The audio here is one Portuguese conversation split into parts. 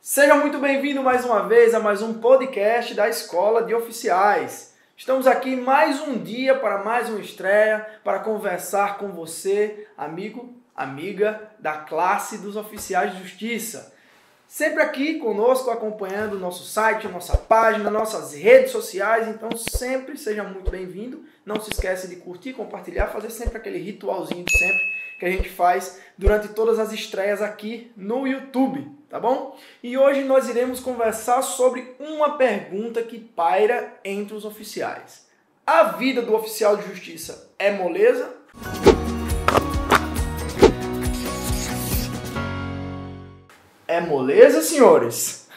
Seja muito bem-vindo mais uma vez a mais um podcast da Escola de Oficiais. Estamos aqui mais um dia para mais uma estreia, para conversar com você, amigo, amiga da classe dos oficiais de justiça. Sempre aqui conosco, acompanhando o nosso site, nossa página, nossas redes sociais, então sempre seja muito bem-vindo. Não se esqueça de curtir, compartilhar, fazer sempre aquele ritualzinho de sempre que a gente faz durante todas as estreias aqui no YouTube, tá bom? E hoje nós iremos conversar sobre uma pergunta que paira entre os oficiais. A vida do oficial de justiça é moleza? É moleza, senhores?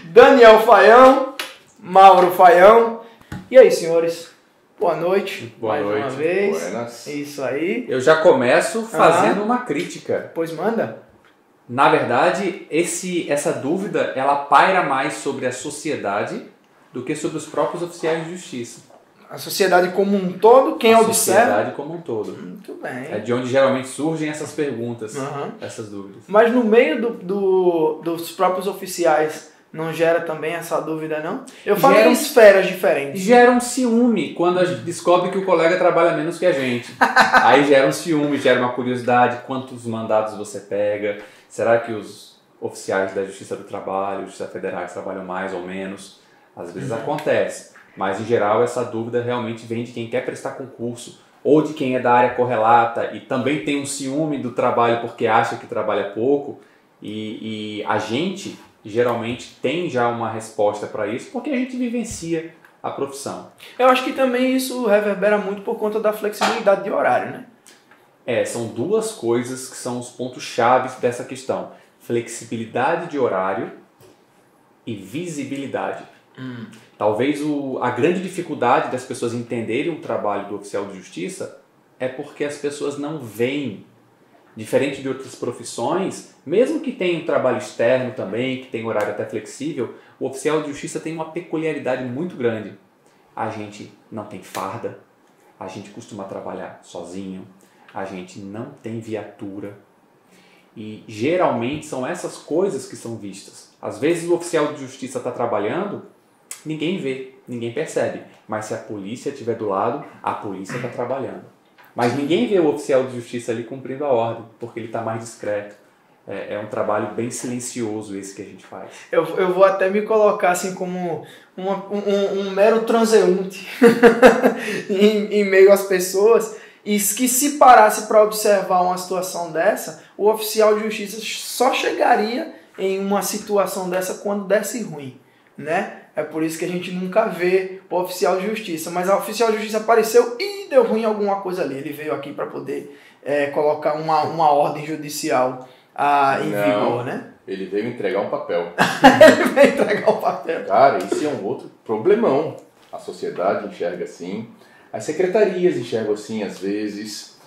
Daniel Faião, Mauro Faião. E aí, senhores? Boa noite. Boa mais noite. uma vez. Buenas. Isso aí. Eu já começo fazendo uma crítica. Pois manda. Na verdade, essa dúvida ela paira mais sobre a sociedade do que sobre os próprios oficiais de justiça. A sociedade como um todo, quem observa... A sociedade como um todo. Muito bem. É de onde geralmente surgem essas perguntas, Uhum. essas dúvidas. Mas no meio dos próprios oficiais não gera também essa dúvida, não? Eu falo em esferas diferentes. Gera um ciúme quando a gente descobre que o colega trabalha menos que a gente. Aí gera um ciúme, gera uma curiosidade, quantos mandados você pega, será que os oficiais da Justiça do Trabalho, Justiça Federais trabalham mais ou menos? Às vezes acontece, mas em geral essa dúvida realmente vem de quem quer prestar concurso ou de quem é da área correlata e também tem um ciúme do trabalho porque acha que trabalha pouco e a gente geralmente tem já uma resposta para isso porque a gente vivencia a profissão. Eu acho que também isso reverbera muito por conta da flexibilidade de horário, né? São duas coisas que são os pontos chaves dessa questão. Flexibilidade de horário e visibilidade. Talvez a grande dificuldade das pessoas entenderem o trabalho do oficial de justiça é porque as pessoas não veem, diferente de outras profissões, mesmo que tenha um trabalho externo também, que tem horário até flexível, o oficial de justiça tem uma peculiaridade muito grande. A gente não tem farda, a gente costuma trabalhar sozinho, a gente não tem viatura e geralmente são essas coisas que são vistas. Às vezes o oficial de justiça está trabalhando, ninguém vê, ninguém percebe, mas se a polícia estiver do lado, a polícia está trabalhando. Mas ninguém vê o oficial de justiça ali cumprindo a ordem, porque ele está mais discreto. É um trabalho bem silencioso esse que a gente faz. Eu vou até me colocar assim como um mero transeunte em meio às pessoas e que se parasse para observar uma situação dessa, o oficial de justiça só chegaria em uma situação dessa quando desse ruim, né? É por isso que a gente nunca vê o oficial de justiça. Mas o oficial de justiça apareceu e deu ruim alguma coisa ali. Ele veio aqui para poder colocar uma ordem judicial em vigor, né? Ele veio entregar um papel. Ele veio entregar um papel. Cara, esse é um outro problemão. A sociedade enxerga assim. As secretarias enxergam assim às vezes.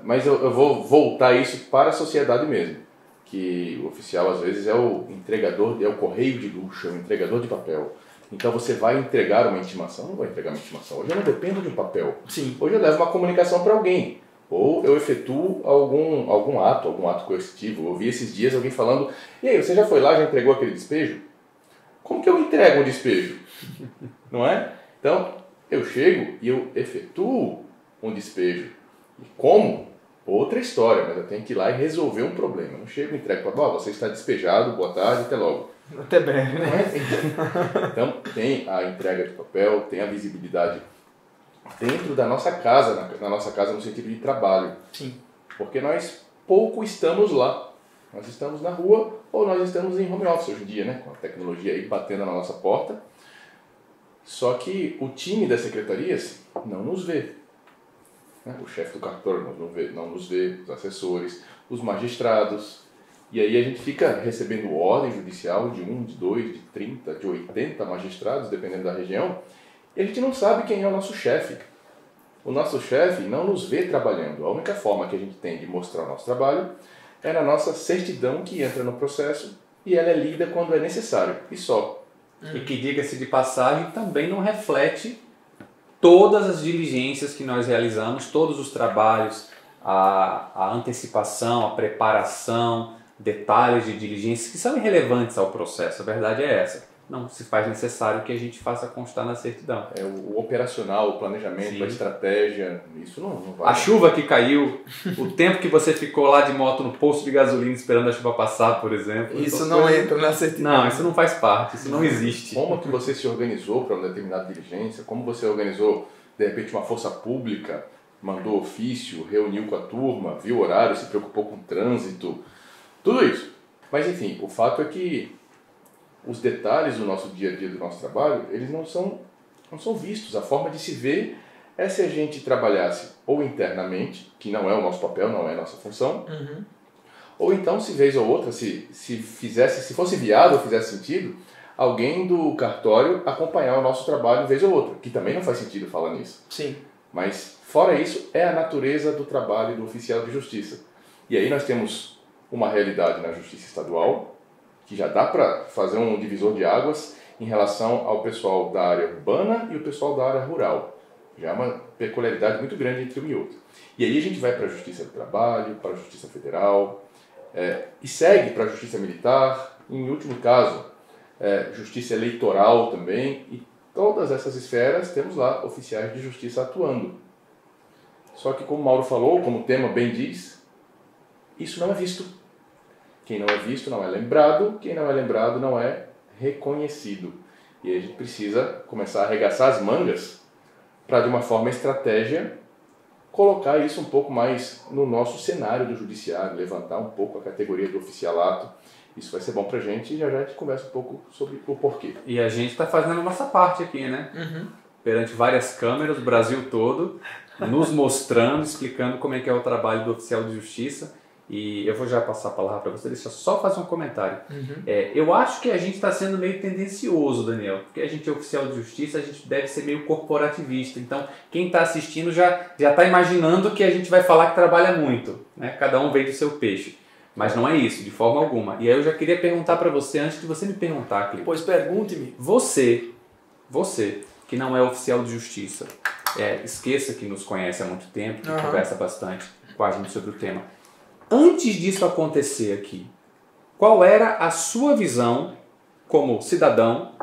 Mas eu vou voltar isso para a sociedade mesmo. Que o oficial às vezes é o entregador, é o correio de luxo, é o entregador de papel. Então você vai entregar uma intimação, não vou entregar uma intimação, hoje eu não dependo de um papel. Sim. Hoje eu levo uma comunicação para alguém, ou eu efetuo algum ato coercitivo. Eu vi esses dias alguém falando, e aí, você já foi lá, já entregou aquele despejo? Como que eu entrego um despejo? Não é? Então, eu chego e eu efetuo um despejo. E como? Outra história, mas eu tenho que ir lá e resolver um problema. Eu não chego e entrego para você está despejado, boa tarde, até logo. Até breve, né? Então, tem a entrega de papel, tem a visibilidade dentro da nossa casa, na nossa casa no sentido de trabalho. Sim. Porque nós pouco estamos lá. Nós estamos na rua ou nós estamos em home office hoje em dia, né? Com a tecnologia aí batendo na nossa porta. Só que o time das secretarias não nos vê. O chefe do cartório não nos vê, os assessores, os magistrados. E aí a gente fica recebendo ordem judicial de 1, de 2, de 30, de 80 magistrados, dependendo da região, e a gente não sabe quem é o nosso chefe. O nosso chefe não nos vê trabalhando. A única forma que a gente tem de mostrar o nosso trabalho é na nossa certidão que entra no processo e ela é lida quando é necessário, e só. E que, diga-se de passagem, também não reflete todas as diligências que nós realizamos, todos os trabalhos, a antecipação, a preparação, detalhes de diligência que são irrelevantes ao processo. A verdade é essa. Não se faz necessário que a gente faça constar na certidão. O operacional, o planejamento, a estratégia, isso não vai. A chuva que caiu, o tempo que você ficou lá de moto no posto de gasolina esperando a chuva passar, por exemplo. Isso não entra na certidão. Não, isso não faz parte, isso não existe. Como que você se organizou para uma determinada diligência, como você organizou, de repente, uma força pública, mandou ofício, reuniu com a turma, viu o horário, se preocupou com o trânsito, tudo isso. Mas, enfim, o fato é que os detalhes do nosso dia a dia, do nosso trabalho, eles não são vistos. A forma de se ver é se a gente trabalhasse ou internamente, que não é o nosso papel, não é a nossa função, ou então, se vez ou outra, se fosse viável, fizesse sentido, alguém do cartório acompanhar o nosso trabalho vez ou outra, que também não faz sentido falar nisso. Sim. Mas, fora isso, é a natureza do trabalho do oficial de justiça. E aí nós temos uma realidade na justiça estadual, que já dá para fazer um divisor de águas em relação ao pessoal da área urbana e o pessoal da área rural. Já é uma peculiaridade muito grande entre um e outro. E aí a gente vai para a Justiça do Trabalho, para a Justiça Federal, e segue para a Justiça Militar, em último caso, Justiça Eleitoral também, e todas essas esferas temos lá oficiais de justiça atuando. Só que, como o Mauro falou, como o tema bem diz, isso não é visto. Quem não é visto não é lembrado, quem não é lembrado não é reconhecido. E aí a gente precisa começar a arregaçar as mangas para, de uma forma estratégia, colocar isso um pouco mais no nosso cenário do judiciário, levantar um pouco a categoria do oficialato. Isso vai ser bom pra gente e já a gente conversa um pouco sobre o porquê. E a gente está fazendo a nossa parte aqui, né? Perante várias câmeras, o Brasil todo, nos mostrando, explicando como é que é o trabalho do oficial de justiça. E eu vou já passar a palavra para você, deixa eu só fazer um comentário. Eu acho que a gente está sendo meio tendencioso, Daniel, porque a gente é oficial de justiça, a gente deve ser meio corporativista. Então, quem está assistindo já está imaginando que a gente vai falar que trabalha muito, né? Cada um vem do seu peixe. Mas não é isso, de forma alguma. E aí eu já queria perguntar para você, antes de você me perguntar, Cleiton. Pois pergunte-me. Você, que não é oficial de justiça, esqueça que nos conhece há muito tempo, que conversa bastante com a gente sobre o tema. Antes disso acontecer aqui, qual era a sua visão como cidadão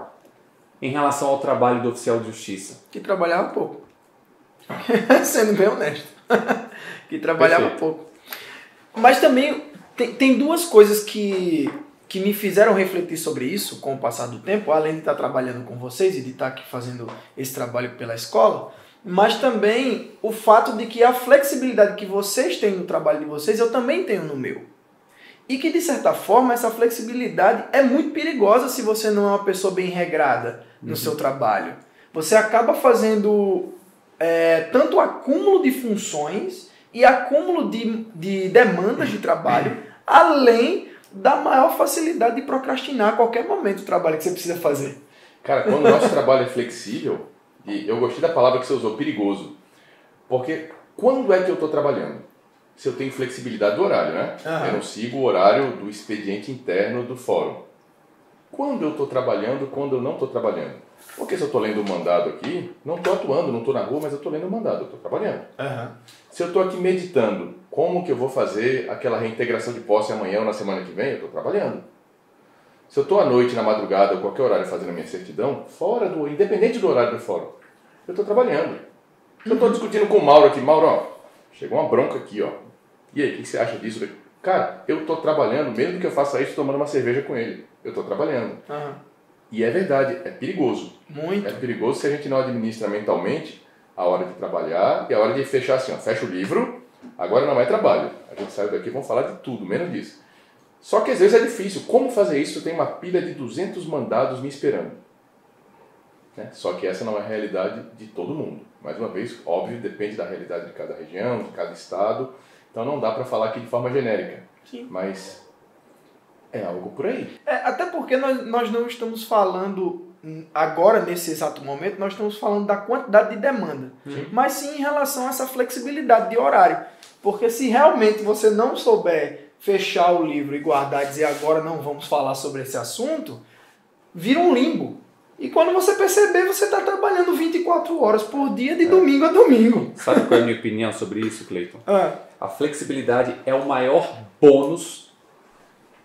em relação ao trabalho do oficial de justiça? Que trabalhava pouco. Sendo bem honesto. Que trabalhava pouco. Mas também tem duas coisas que me fizeram refletir sobre isso com o passar do tempo, além de estar trabalhando com vocês e de estar aqui fazendo esse trabalho pela escola, mas também o fato de que a flexibilidade que vocês têm no trabalho de vocês, eu também tenho no meu. E que, de certa forma, essa flexibilidade é muito perigosa se você não é uma pessoa bem regrada no seu trabalho. Você acaba fazendo tanto acúmulo de funções e acúmulo de demandas de trabalho, além da maior facilidade de procrastinar a qualquer momento o trabalho que você precisa fazer. Cara, quando o nosso trabalho é flexível, e eu gostei da palavra que você usou, perigoso, porque quando é que eu estou trabalhando? Se eu tenho flexibilidade do horário, né? Eu não sigo o horário do expediente interno do fórum. Quando eu estou trabalhando, quando eu não estou trabalhando? Porque se eu estou lendo um mandado aqui, não estou atuando, não estou na rua, mas eu estou lendo um mandado, eu estou trabalhando. Se eu estou aqui meditando, como que eu vou fazer aquela reintegração de posse amanhã ou na semana que vem, eu estou trabalhando. Se eu estou à noite, na madrugada, ou qualquer horário fazendo a minha certidão, independente do horário do fórum, eu estou trabalhando. Se eu estou discutindo com o Mauro aqui, Mauro, ó, chegou uma bronca aqui, ó. E aí, o que você acha disso? Cara, eu estou trabalhando, mesmo que eu faça isso tomando uma cerveja com ele. Eu estou trabalhando. E é verdade, é perigoso. Muito. É perigoso se a gente não administra mentalmente a hora de trabalhar e a hora de fechar assim, ó, fecha o livro, agora não é trabalho. A gente saiu daqui e vamos falar de tudo, menos disso. Só que às vezes é difícil. Como fazer isso? Eu tenho uma pilha de 200 mandados me esperando. Né? Só que essa não é a realidade de todo mundo. Mais uma vez, óbvio, depende da realidade de cada região, de cada estado. Então não dá para falar aqui de forma genérica. Sim. Mas é algo por aí. Até porque nós não estamos falando, agora nesse exato momento, nós estamos falando da quantidade de demanda. Mas sim em relação a essa flexibilidade de horário. Porque se realmente você não souber fechar o livro e guardar e dizer agora não vamos falar sobre esse assunto, vira um limbo. E quando você perceber, você está trabalhando 24 horas por dia, de domingo a domingo. Sabe qual é a minha opinião sobre isso, Cleiton? A flexibilidade é o maior bônus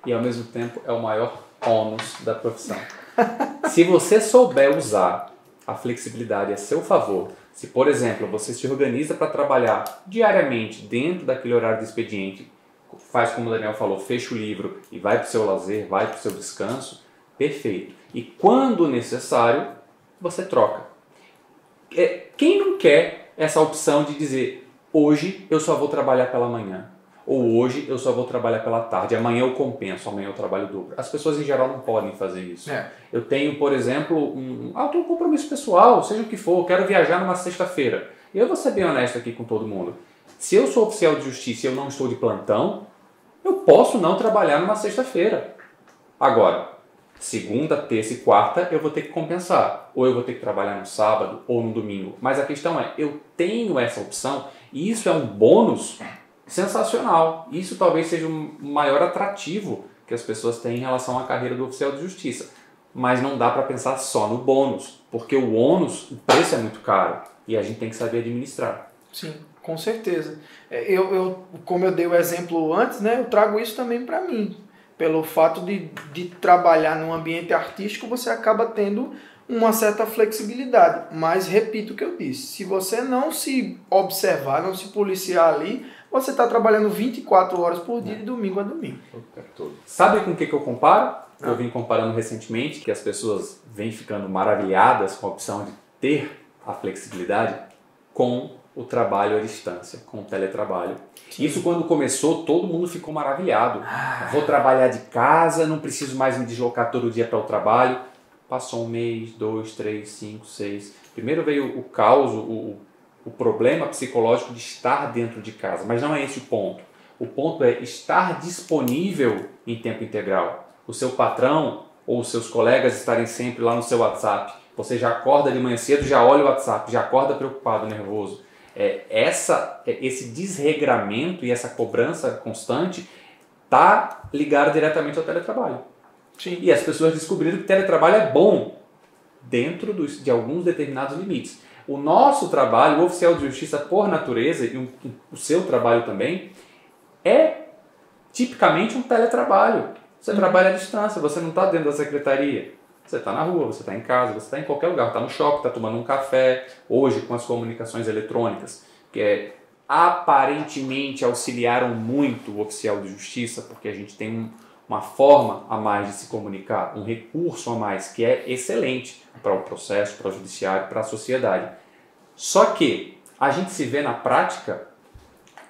e ao mesmo tempo é o maior ônus da profissão. Se você souber usar a flexibilidade a seu favor, se por exemplo você se organiza para trabalhar diariamente dentro daquele horário de expediente, faz como o Daniel falou, fecha o livro e vai para o seu lazer, vai para o seu descanso, perfeito. E quando necessário, você troca. Quem não quer essa opção de dizer, hoje eu só vou trabalhar pela manhã, ou hoje eu só vou trabalhar pela tarde, amanhã eu compenso, amanhã eu trabalho dobro. As pessoas em geral não podem fazer isso. Eu tenho, por exemplo, um compromisso pessoal, seja o que for, eu quero viajar numa sexta-feira. E eu vou ser bem honesto aqui com todo mundo. Se eu sou oficial de justiça e eu não estou de plantão, eu posso não trabalhar numa sexta-feira. Agora, segunda, terça e quarta eu vou ter que compensar. Ou eu vou ter que trabalhar no sábado ou no domingo. Mas a questão é, eu tenho essa opção e isso é um bônus sensacional. Isso talvez seja o maior atrativo que as pessoas têm em relação à carreira do oficial de justiça. Mas não dá para pensar só no bônus, porque o ônus, o preço é muito caro e a gente tem que saber administrar. Sim, com certeza. Como eu dei o exemplo antes, né, eu trago isso também para mim. Pelo fato de trabalhar num ambiente artístico, você acaba tendo uma certa flexibilidade. Mas repito o que eu disse, se você não se observar, não se policiar ali, você está trabalhando 24 horas por dia, de domingo a domingo. Sabe com o que eu comparo? Eu vim comparando recentemente, que as pessoas vêm ficando maravilhadas com a opção de ter a flexibilidade com o trabalho à distância, com o teletrabalho. Sim. Isso quando começou, todo mundo ficou maravilhado. Vou trabalhar de casa, não preciso mais me deslocar todo dia para o trabalho. Passou um mês, 2, 3, 5, 6. Primeiro veio o caos, o problema psicológico de estar dentro de casa, mas não é esse o ponto. O ponto é estar disponível em tempo integral. O seu patrão ou os seus colegas estarem sempre lá no seu WhatsApp. Você já acorda de manhã cedo, já olha o WhatsApp, já acorda preocupado, nervoso. Esse desregramento e essa cobrança constante está ligado diretamente ao teletrabalho. Sim. E as pessoas descobriram que o teletrabalho é bom dentro de alguns determinados limites. O nosso trabalho, o oficial de justiça por natureza, e o seu trabalho também, é tipicamente um teletrabalho. Você trabalha à distância, você não está dentro da secretaria. Você está na rua, você está em casa, você está em qualquer lugar, está no shopping, está tomando um café, hoje com as comunicações eletrônicas, que aparentemente auxiliaram muito o oficial de justiça, porque a gente tem uma forma a mais de se comunicar, um recurso a mais que é excelente para o processo, para o judiciário, para a sociedade. Só que a gente se vê na prática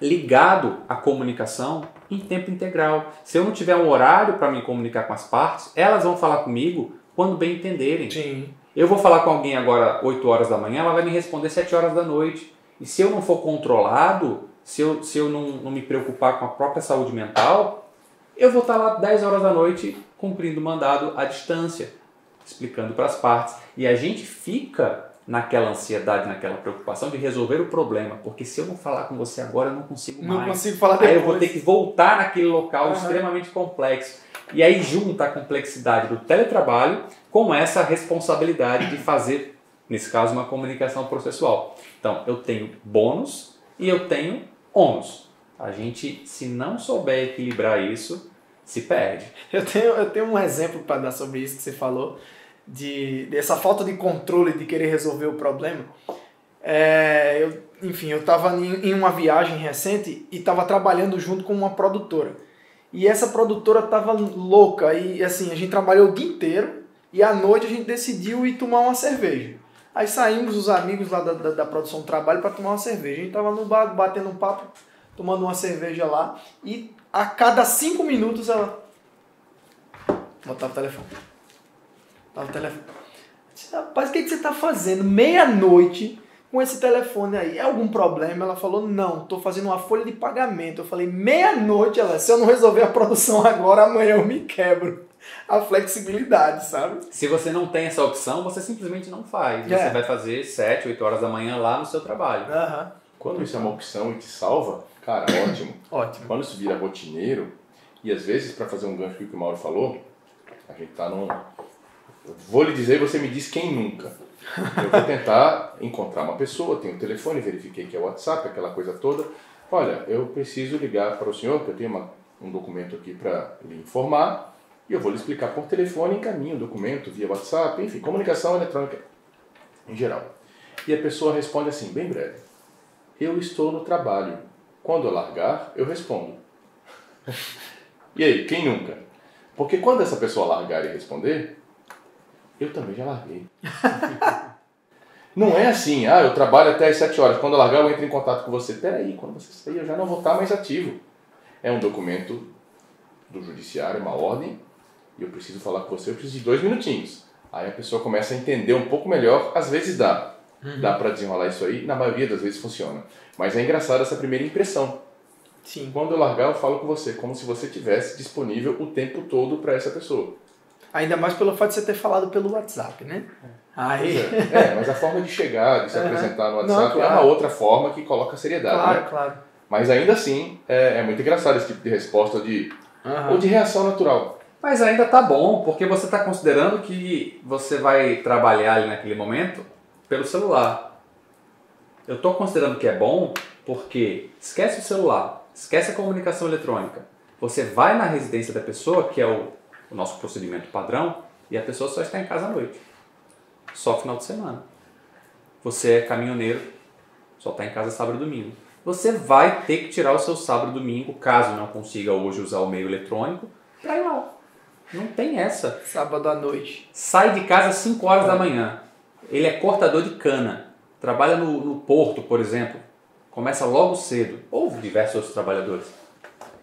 ligado à comunicação em tempo integral. Se eu não tiver um horário para me comunicar com as partes, elas vão falar comigo quando bem entenderem. Sim. Eu vou falar com alguém agora 8 horas da manhã, ela vai me responder 7 horas da noite. E se eu não for controlado, se eu não me preocupar com a própria saúde mental, eu vou estar lá 10 horas da noite cumprindo o mandado à distância, explicando para as partes. E a gente fica naquela ansiedade, naquela preocupação de resolver o problema, porque se eu não falar com você agora, eu não consigo mais. Não consigo falar depois. Aí eu vou ter que voltar naquele local extremamente complexo. E aí junta a complexidade do teletrabalho com essa responsabilidade de fazer, nesse caso, uma comunicação processual. Então, eu tenho bônus e eu tenho ônus. A gente, se não souber equilibrar isso, se perde. Eu tenho um exemplo para dar sobre isso que você falou, dessa falta de controle de querer resolver o problema. Eu estava em uma viagem recente e estava trabalhando junto com uma produtora. E essa produtora estava louca e assim, a gente trabalhou o dia inteiro e à noite a gente decidiu ir tomar uma cerveja. Aí saímos os amigos lá da produção do trabalho para tomar uma cerveja. A gente estava no bar batendo um papo, tomando uma cerveja lá e a cada 5 minutos ela botava o telefone. Rapaz, o que você está fazendo? Meia-noite com esse telefone aí. É algum problema? Ela falou, não, estou fazendo uma folha de pagamento. Eu falei, meia-noite, ela, se eu não resolver a produção agora, amanhã eu me quebro. A flexibilidade, sabe? Se você não tem essa opção, você simplesmente não faz. Você vai fazer 7, 8 horas da manhã lá no seu trabalho. Quando isso é uma opção e te salva, cara, ótimo. Ótimo. Quando isso vira rotineiro, e às vezes, para fazer um gancho que o Mauro falou, a gente tá num... Eu vou lhe dizer, você me diz quem nunca. Eu vou tentar encontrar uma pessoa, tenho o telefone, verifiquei que é o WhatsApp, aquela coisa toda. Olha, eu preciso ligar para o senhor, que eu tenho um documento aqui para lhe informar e eu vou lhe explicar por telefone, encaminho o documento via WhatsApp, enfim, comunicação eletrônica em geral. E a pessoa responde assim, bem breve, eu estou no trabalho, quando eu largar, eu respondo. E aí, quem nunca? Porque quando essa pessoa largar e responder, eu também já larguei. Não é assim, eu trabalho até as 7 horas, quando eu largar eu entro em contato com você. Peraí, quando você sair eu já não vou estar mais ativo. É um documento do judiciário, uma ordem, e eu preciso falar com você, eu preciso de 2 minutinhos. Aí a pessoa começa a entender um pouco melhor, às vezes dá. Dá para desenrolar isso aí, na maioria das vezes funciona. Mas é engraçado essa primeira impressão. Sim. Quando eu largar eu falo com você, como se você tivesse disponível o tempo todo para essa pessoa. Ainda mais pelo fato de você ter falado pelo WhatsApp, né? Aí... Mas a forma de chegar, de se apresentar no WhatsApp Não, claro. é uma outra forma que coloca seriedade, Claro, né? claro. Mas ainda assim, é muito engraçado esse tipo de resposta ou de reação natural. Mas ainda tá bom, porque você está considerando que você vai trabalhar ali naquele momento pelo celular. Eu estou considerando que é bom porque esquece o celular, esquece a comunicação eletrônica. Você vai na residência da pessoa, que é o nosso procedimento padrão, e a pessoa só está em casa à noite. Só final de semana. Você é caminhoneiro, só está em casa sábado e domingo. Você vai ter que tirar o seu sábado e domingo, caso não consiga hoje usar o meio eletrônico, para ir lá. Não tem essa. Sábado à noite. Sai de casa às 5 horas da manhã. Ele é cortador de cana. Trabalha no porto, por exemplo. Começa logo cedo. Ou diversos outros trabalhadores.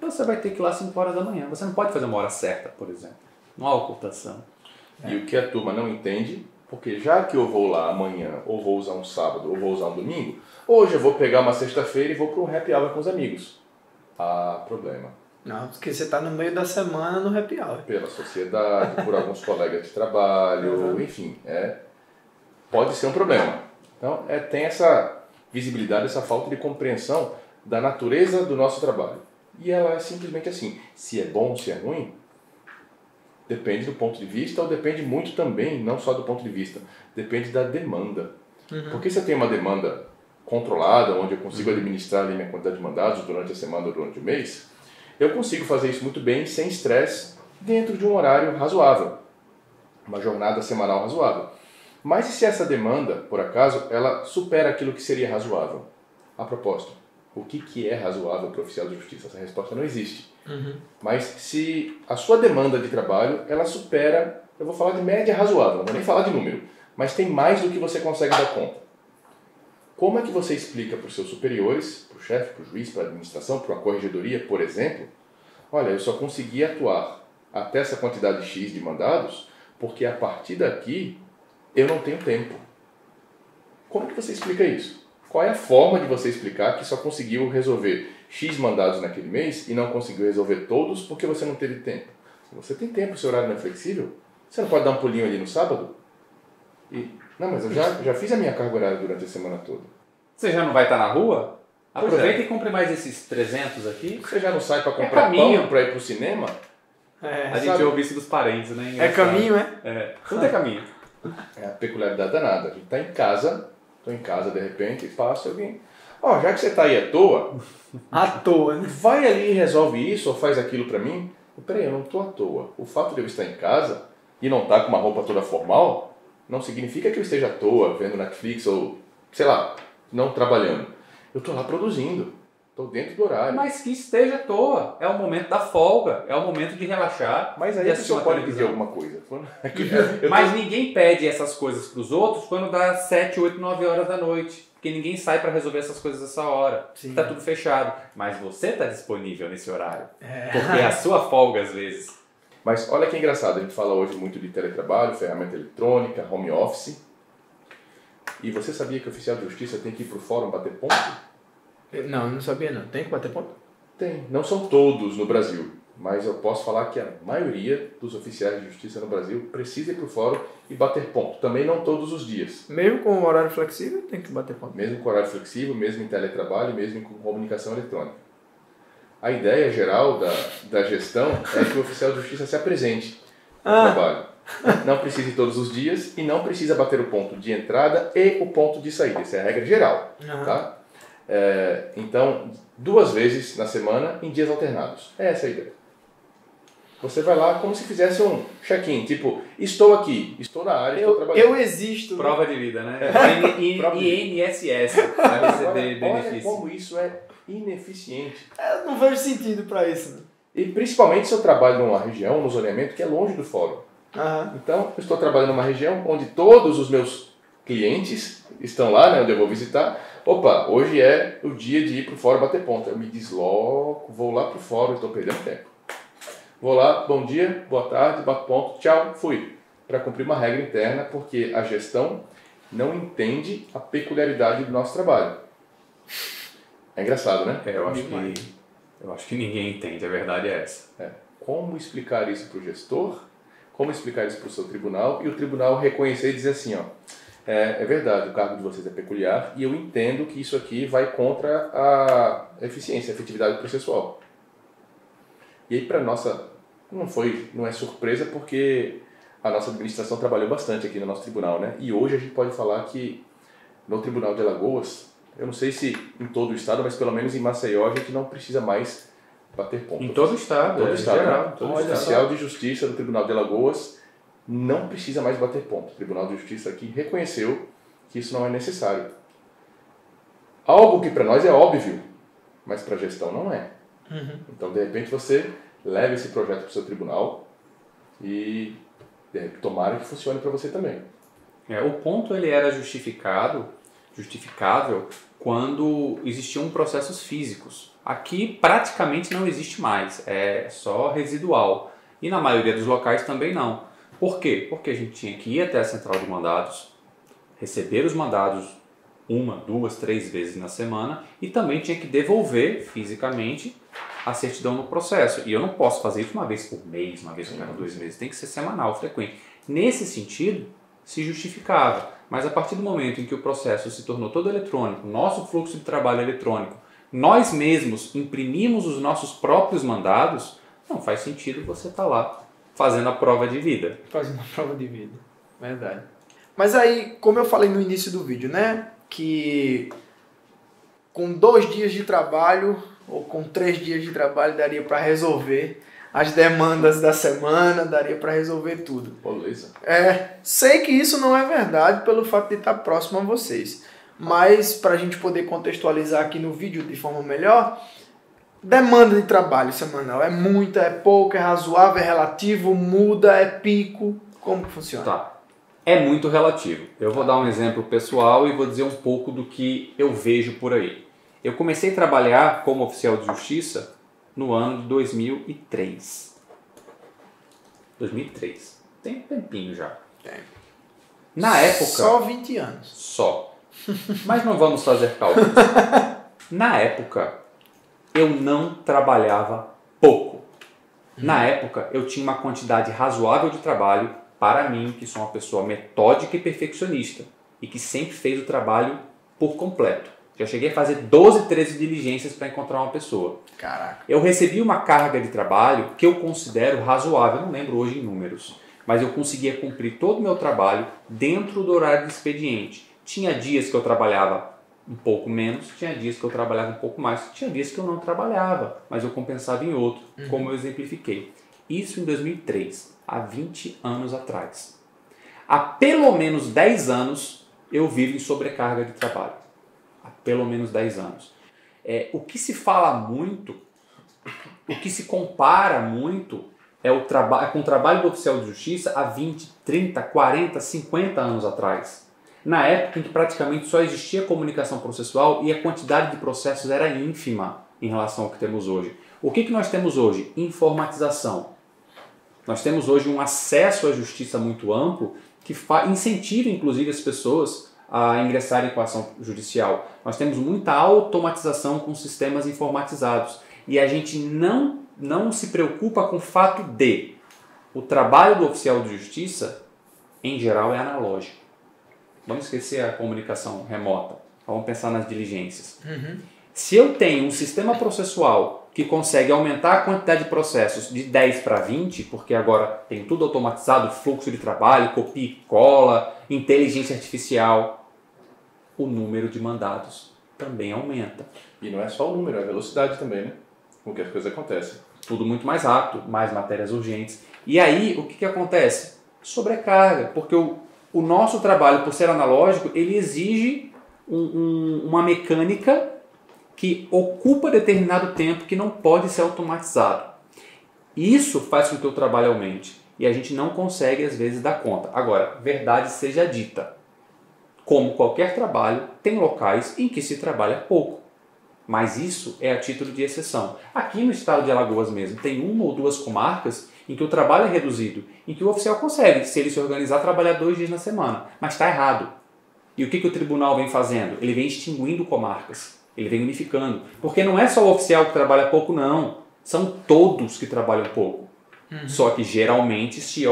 Você vai ter que ir lá às 5 horas da manhã. Você não pode fazer uma hora certa, por exemplo. Não há ocultação. E o que a turma não entende, porque já que eu vou lá amanhã, ou vou usar um sábado, ou vou usar um domingo, hoje eu vou pegar uma sexta-feira e vou para um happy hour com os amigos. Problema. Não, porque você está no meio da semana no happy hour. Pela sociedade, por alguns colegas de trabalho, enfim, pode ser um problema. Então, tem essa visibilidade, essa falta de compreensão da natureza do nosso trabalho. E ela é simplesmente assim, se é bom, se é ruim, depende do ponto de vista, ou depende muito também, não só do ponto de vista, depende da demanda. Porque se eu tenho uma demanda controlada, onde eu consigo administrar ali minha quantidade de mandados durante a semana ou durante o mês, eu consigo fazer isso muito bem, sem estresse, dentro de um horário razoável, uma jornada semanal razoável. Mas e se essa demanda, por acaso, ela supera aquilo que seria razoável? A propósito, o que é razoável para o oficial de justiça? Essa resposta não existe. Mas se a sua demanda de trabalho, ela supera, eu vou falar de média razoável, não vou nem falar de número, mas tem mais do que você consegue dar conta. Como é que você explica para os seus superiores, para o chefe, para o juiz, para a administração, para uma corregedoria, por exemplo, olha, eu só consegui atuar até essa quantidade X de mandados porque a partir daqui eu não tenho tempo. Como que você explica isso? Qual é a forma de você explicar que só conseguiu resolver X mandados naquele mês e não conseguiu resolver todos porque você não teve tempo? Se você tem tempo, seu horário não é flexível, você não pode dar um pulinho ali no sábado? Não, mas eu já fiz a minha carga horária durante a semana toda. Você já não vai estar na rua? Pois Aproveita e compre mais esses 300 aqui. Você já não sai para comprar pão, para ir para o cinema? A gente ouve isso dos parentes, né? É caminho, é? Tudo é caminho. É a peculiaridade danada. A gente está em casa, estou em casa de repente e passa alguém. Já que você está aí à toa... À toa, né? Vai ali e resolve isso ou faz aquilo para mim. Peraí, eu não estou à toa. O fato de eu estar em casa e não estar com uma roupa toda formal não significa que eu esteja à toa vendo Netflix ou, sei lá, não trabalhando. Eu estou lá produzindo. Estou dentro do horário. Mas que esteja à toa. É o momento da folga. É o momento de relaxar. Mas aí a pessoa pode pedir alguma coisa. Mas ninguém pede essas coisas para os outros quando dá 7, 8, 9 horas da noite. Porque ninguém sai para resolver essas coisas essa hora. Está tudo fechado. Mas você está disponível nesse horário. Porque é a sua folga às vezes. Mas olha que engraçado. A gente fala hoje muito de teletrabalho, ferramenta eletrônica, home office. E você sabia que o oficial de justiça tem que ir para o fórum bater ponto? Não, não sabia não. Tem que bater ponto? Tem. Não são todos no Brasil, mas eu posso falar que a maioria dos oficiais de justiça no Brasil precisa ir para o fórum e bater ponto. Também não todos os dias. Mesmo com o horário flexível, tem que bater ponto. Mesmo com horário flexível, mesmo em teletrabalho, mesmo com comunicação eletrônica. A ideia geral da gestão é que o oficial de justiça se apresente no trabalho. Não precisa ir todos os dias e não precisa bater o ponto de entrada e o ponto de saída. Essa é a regra geral. Tá? Então, 2 vezes na semana em dias alternados. Essa é a ideia. Você vai lá como se fizesse um check-in, tipo, estou aqui, estou na área, estou trabalhando. Eu existo. Prova de vida, né? INSS, para receber benefício. Olha como isso é ineficiente. Eu não vejo sentido para isso. Né? E principalmente se eu trabalho numa região, num zoneamento que é longe do fórum. Uhum. Então, eu estou trabalhando numa região onde todos os meus clientes estão lá, né, onde eu vou visitar. Opa, hoje é o dia de ir para o fórum bater ponto. Eu me desloco, vou lá para o fórum, estou perdendo tempo. Vou lá, bom dia, boa tarde, bato ponto, tchau, fui. Para cumprir uma regra interna, porque a gestão não entende a peculiaridade do nosso trabalho. É engraçado, né? Eu acho que ninguém entende, a verdade é essa. Como explicar isso para o gestor? Como explicar isso para o seu tribunal? E o tribunal reconhecer e dizer assim, ó, é verdade, o cargo de vocês é peculiar e eu entendo que isso aqui vai contra a eficiência, a efetividade processual. E aí para nossa, não é surpresa porque a nossa administração trabalhou bastante aqui no nosso tribunal, né? E hoje a gente pode falar que no Tribunal de Alagoas, eu não sei se em todo o estado, mas pelo menos em Maceió a gente não precisa mais bater ponto. Em todo o estado, todo o estado, geral. né? Todo o oficial de justiça do Tribunal de Alagoas não precisa mais bater ponto. O Tribunal de Justiça aqui reconheceu que isso não é necessário. Algo que para nós é óbvio, mas para a gestão não é. Uhum. Então, de repente, você leva esse projeto para o seu tribunal e tomara que funcione para você também. O ponto ele era justificável quando existiam processos físicos. Aqui praticamente não existe mais, é só residual. E na maioria dos locais também não. Por quê? Porque a gente tinha que ir até a central de mandados, receber os mandados 1, 2, 3 vezes na semana e também tinha que devolver fisicamente a certidão no processo. E eu não posso fazer isso uma vez por mês, uma vez por cada 2 meses, tem que ser semanal, frequente. Nesse sentido, se justificava. Mas a partir do momento em que o processo se tornou todo eletrônico, nosso fluxo de trabalho é eletrônico, nós mesmos imprimimos os nossos próprios mandados, não faz sentido você estar lá fazendo a prova de vida. Fazendo a prova de vida, verdade. Mas aí, como eu falei no início do vídeo, né, que com 2 dias de trabalho ou com 3 dias de trabalho daria para resolver as demandas da semana, daria para resolver tudo. Beleza. Sei que isso não é verdade pelo fato de estar próximo a vocês, mas para a gente poder contextualizar aqui no vídeo de forma melhor, demanda de trabalho semanal é muita, é pouca, é razoável, é relativo, muda, é pico, como que funciona? Tá. É muito relativo. Eu vou dar um exemplo pessoal e vou dizer um pouco do que eu vejo por aí. Eu comecei a trabalhar como oficial de justiça no ano de 2003. 2003. Tem um tempinho já. Tem. Na época... Só 20 anos. Só. Mas não vamos fazer cálculos. Na época, eu não trabalhava pouco. Na época, eu tinha uma quantidade razoável de trabalho para mim, que sou uma pessoa metódica e perfeccionista e que sempre fez o trabalho por completo. Já cheguei a fazer 12, 13 diligências para encontrar uma pessoa. Caraca. Eu recebi uma carga de trabalho que eu considero razoável, não lembro hoje em números, mas eu conseguia cumprir todo o meu trabalho dentro do horário de expediente. Tinha dias que eu trabalhava um pouco menos, tinha dias que eu trabalhava um pouco mais, tinha dias que eu não trabalhava, mas eu compensava em outro, como eu exemplifiquei. Isso em 2003, há 20 anos atrás. Há pelo menos 10 anos eu vivo em sobrecarga de trabalho. Há pelo menos 10 anos. O que se fala muito, o que se compara muito é com o trabalho do oficial de justiça há 20, 30, 40, 50 anos atrás. Na época em que praticamente só existia comunicação processual e a quantidade de processos era ínfima em relação ao que temos hoje. O que nós temos hoje? Informatização. Nós temos hoje um acesso à justiça muito amplo que incentiva inclusive as pessoas a ingressarem com a ação judicial. Nós temos muita automatização com sistemas informatizados e a gente não se preocupa com o fato de o trabalho do oficial de justiça, em geral, é analógico. Vamos esquecer a comunicação remota. Vamos pensar nas diligências. Se eu tenho um sistema processual que consegue aumentar a quantidade de processos de 10 para 20, porque agora tem tudo automatizado, fluxo de trabalho, copia e cola, inteligência artificial, o número de mandados também aumenta. E não é só o número, é a velocidade também, né? Com que as coisas acontecem. Tudo muito mais rápido, mais matérias urgentes. E aí, o que acontece? Sobrecarga, porque o nosso trabalho, por ser analógico, ele exige uma mecânica que ocupa determinado tempo que não pode ser automatizado. Isso faz com que o trabalho aumente e a gente não consegue, às vezes, dar conta. Agora, verdade seja dita, como qualquer trabalho, tem locais em que se trabalha pouco, mas isso é a título de exceção. Aqui no estado de Alagoas mesmo, tem uma ou duas comarcas em que o trabalho é reduzido, em que o oficial consegue, se ele se organizar, trabalhar 2 dias na semana, mas está errado. E o que o tribunal vem fazendo? Ele vem extinguindo comarcas, ele vem unificando, porque não é só o oficial que trabalha pouco, não. São todos que trabalham pouco. Só que geralmente se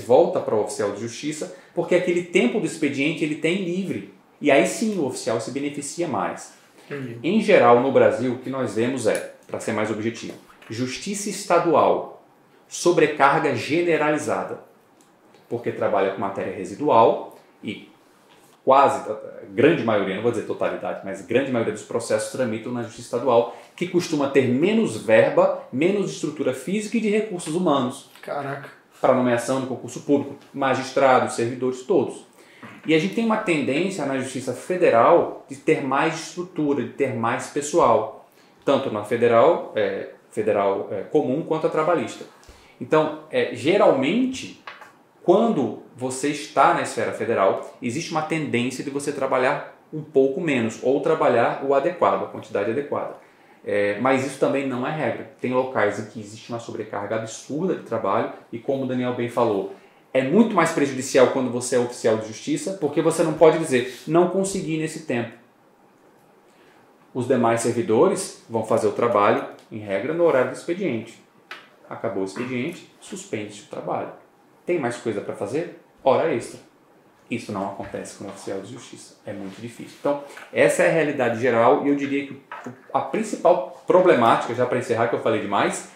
volta para o oficial de justiça, porque aquele tempo do expediente ele tem livre. E aí sim o oficial se beneficia mais. Em geral, no Brasil, o que nós vemos para ser mais objetivo, justiça estadual, sobrecarga generalizada, porque trabalha com matéria residual e quase, grande maioria, não vou dizer totalidade, mas grande maioria dos processos tramitam na justiça estadual, que costuma ter menos verba, menos estrutura física e de recursos humanos. Caraca. Para nomeação de concurso público, magistrados, servidores, todos. E a gente tem uma tendência na justiça federal de ter mais estrutura, de ter mais pessoal, tanto na federal comum quanto a trabalhista. Então, geralmente, quando você está na esfera federal, existe uma tendência de você trabalhar um pouco menos, ou trabalhar o adequado, a quantidade adequada. Mas isso também não é regra. Tem locais em que existe uma sobrecarga absurda de trabalho e, como o Daniel bem falou, é muito mais prejudicial quando você é oficial de justiça, porque você não pode dizer, não consegui nesse tempo. Os demais servidores vão fazer o trabalho, em regra, no horário do expediente. Acabou o expediente, suspende o trabalho. Tem mais coisa para fazer? Hora extra. Isso não acontece com o oficial de justiça. É muito difícil. Então, essa é a realidade geral e eu diria que a principal problemática, já para encerrar que eu falei demais,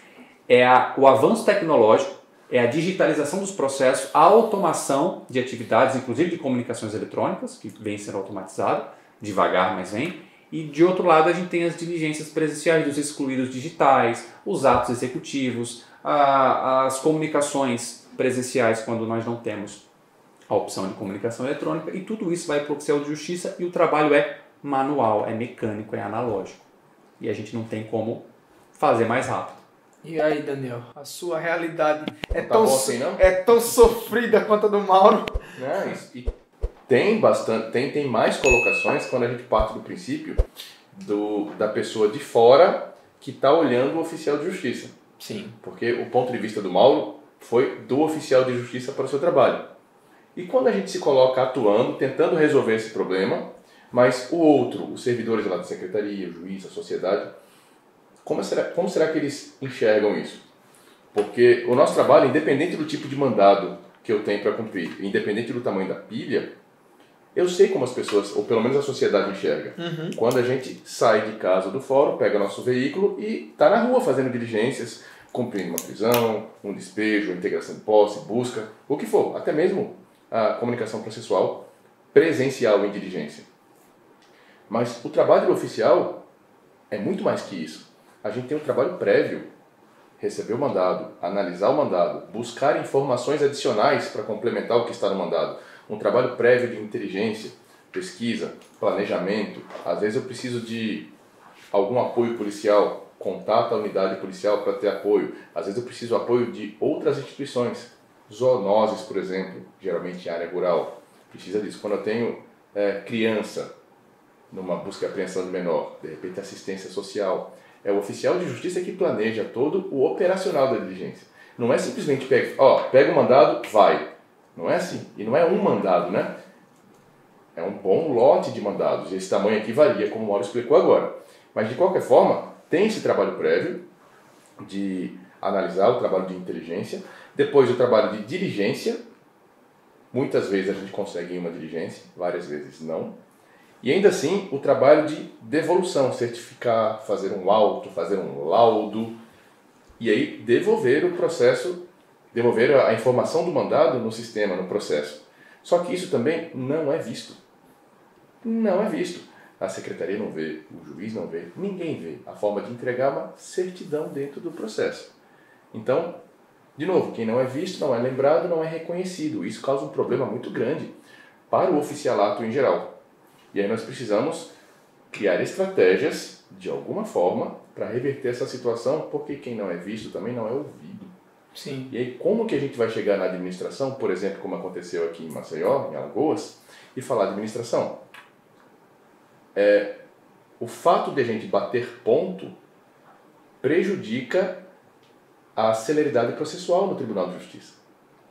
é o avanço tecnológico, é a digitalização dos processos, a automação de atividades, inclusive de comunicações eletrônicas, que vem sendo automatizado, devagar, mas vem. E, de outro lado, a gente tem as diligências presenciais dos excluídos digitais, os atos executivos, as comunicações presenciais, quando nós não temos a opção de comunicação eletrônica, e tudo isso vai para o oficial de justiça e o trabalho é manual, é mecânico, é analógico. E a gente não tem como fazer mais rápido. E aí, Daniel, a sua realidade é tão sofrida quanto a do Mauro? Não, e tem mais colocações quando a gente parte do princípio da pessoa de fora que está olhando o oficial de justiça. Sim. Porque o ponto de vista do Mauro foi do oficial de justiça para o seu trabalho. E quando a gente se coloca atuando, tentando resolver esse problema, mas o outro, os servidores lá da secretaria, o juiz, a sociedade, como será que eles enxergam isso? Porque o nosso trabalho, independente do tipo de mandado que eu tenho para cumprir, independente do tamanho da pilha, eu sei como as pessoas, ou pelo menos a sociedade enxerga. Quando a gente sai de casa do fórum, pega nosso veículo e está na rua fazendo diligências, cumprindo uma prisão, um despejo, integração de posse, busca, o que for, até mesmo a comunicação processual presencial em diligência. Mas o trabalho do oficial é muito mais que isso. A gente tem um trabalho prévio, receber o mandado, analisar o mandado, buscar informações adicionais para complementar o que está no mandado, um trabalho prévio de inteligência, pesquisa, planejamento. Às vezes eu preciso de algum apoio policial, contato à unidade policial para ter apoio. Às vezes eu preciso do apoio de outras instituições, zoonoses, por exemplo, geralmente em área rural. Precisa disso. Quando eu tenho criança numa busca e apreensão de menor, de repente assistência social, é o oficial de justiça que planeja todo o operacional da diligência. Não é simplesmente pega o mandado, vai. Não é assim. E não é um mandado, né? É um bom lote de mandados. E esse tamanho aqui varia, como o Mauro explicou agora. Mas, de qualquer forma, tem esse trabalho prévio de analisar o trabalho de inteligência, depois o trabalho de diligência. Muitas vezes a gente consegue em uma diligência, várias vezes não. E ainda assim, o trabalho de devolução, certificar, fazer um auto, fazer um laudo, e aí devolver o processo, devolver a informação do mandado no sistema, no processo. Só que isso também não é visto. Não é visto. A secretaria não vê, o juiz não vê, ninguém vê. A forma de entregar uma certidão dentro do processo. Então, de novo, quem não é visto, não é lembrado, não é reconhecido. Isso causa um problema muito grande para o oficialato em geral. E aí nós precisamos criar estratégias, de alguma forma, para reverter essa situação, porque quem não é visto também não é ouvido. Sim. E aí como que a gente vai chegar na administração, por exemplo, como aconteceu aqui em Maceió, em Alagoas, e falar de administração? O fato de a gente bater ponto prejudica a celeridade processual no Tribunal de Justiça.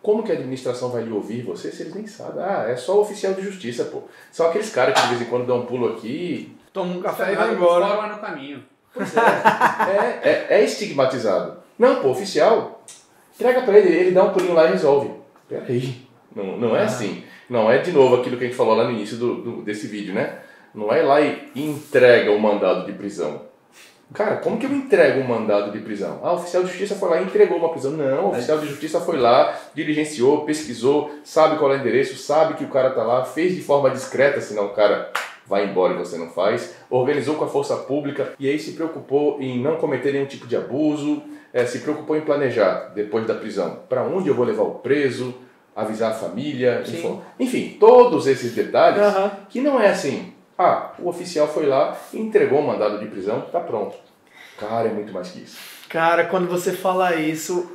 Como que a administração vai lhe ouvir você se eles nem sabem? Ah, é só o oficial de justiça, pô. São aqueles caras que de vez em quando dão um pulo aqui. Toma um café e vai embora. Fora no caminho. Pois é estigmatizado. Não, pô, oficial, entrega pra ele, ele dá um pulinho lá e resolve. Peraí, não é assim. Não é, de novo, aquilo que a gente falou lá no início desse vídeo, né? Não é lá e entrega o mandado de prisão. Cara, como que eu entrego um mandado de prisão? Ah, o oficial de justiça foi lá e entregou uma prisão. Não, o oficial de justiça foi lá, diligenciou, pesquisou, sabe qual é o endereço, sabe que o cara tá lá, fez de forma discreta, senão o cara vai embora e você não faz, organizou com a força pública e aí se preocupou em não cometer nenhum tipo de abuso, se preocupou em planejar, depois da prisão, para onde eu vou levar o preso, avisar a família, enfim, todos esses detalhes que não é assim... Ah, o oficial foi lá, entregou o mandado de prisão, tá pronto. Cara, é muito mais que isso. Cara, quando você fala isso,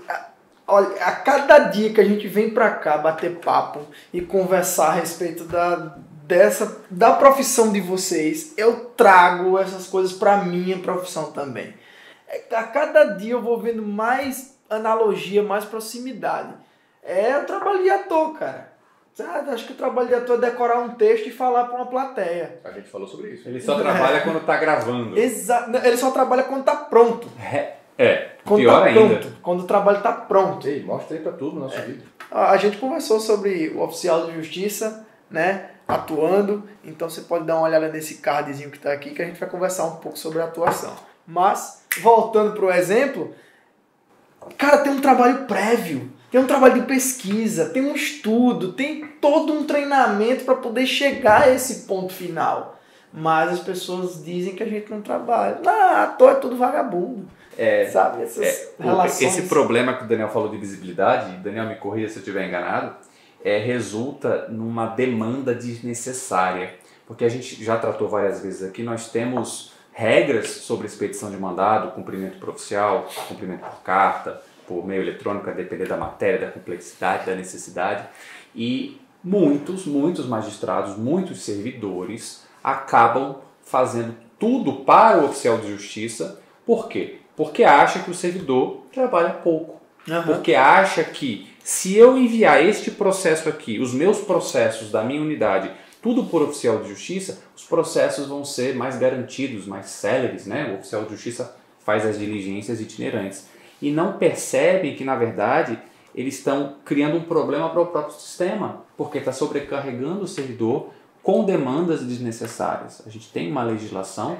olha, a cada dia que a gente vem pra cá bater papo e conversar a respeito da profissão de vocês, eu trago essas coisas pra minha profissão também. A cada dia eu vou vendo mais analogia, mais proximidade. Eu trabalho de ator, cara. Acho que o trabalho de ator é decorar um texto e falar para uma plateia. A gente falou sobre isso. Ele só trabalha quando está gravando. Exato. Ele só trabalha quando está pronto. Quando pior tá ainda. Pronto. Quando o trabalho está pronto. Ei, mostra aí para tudo no nosso vídeo. A gente conversou sobre o oficial de justiça, né, atuando. Então você pode dar uma olhada nesse cardzinho que está aqui, que a gente vai conversar um pouco sobre a atuação. Mas, voltando para o exemplo, cara, tem um trabalho prévio. Tem um trabalho de pesquisa, tem um estudo, tem todo um treinamento para poder chegar a esse ponto final. Mas as pessoas dizem que a gente não trabalha. Ator é tudo vagabundo. Sabe? Essas relações. Esse problema que o Daniel falou de visibilidade, Daniel, me corrija se eu estiver enganado, resulta numa demanda desnecessária. Porque a gente já tratou várias vezes aqui, nós temos regras sobre expedição de mandado, cumprimento por oficial, cumprimento por carta, por meio eletrônico, a depender da matéria, da complexidade, da necessidade. E muitos magistrados, muitos servidores acabam fazendo tudo para o oficial de justiça. Por quê? Porque acha que o servidor trabalha pouco. Porque acha que se eu enviar este processo aqui, os meus processos da minha unidade, tudo por oficial de justiça, os processos vão ser mais garantidos, mais céleres, né? O oficial de justiça faz as diligências itinerantes. E não percebem que, na verdade, eles estão criando um problema para o próprio sistema, porque está sobrecarregando o servidor com demandas desnecessárias. A gente tem uma legislação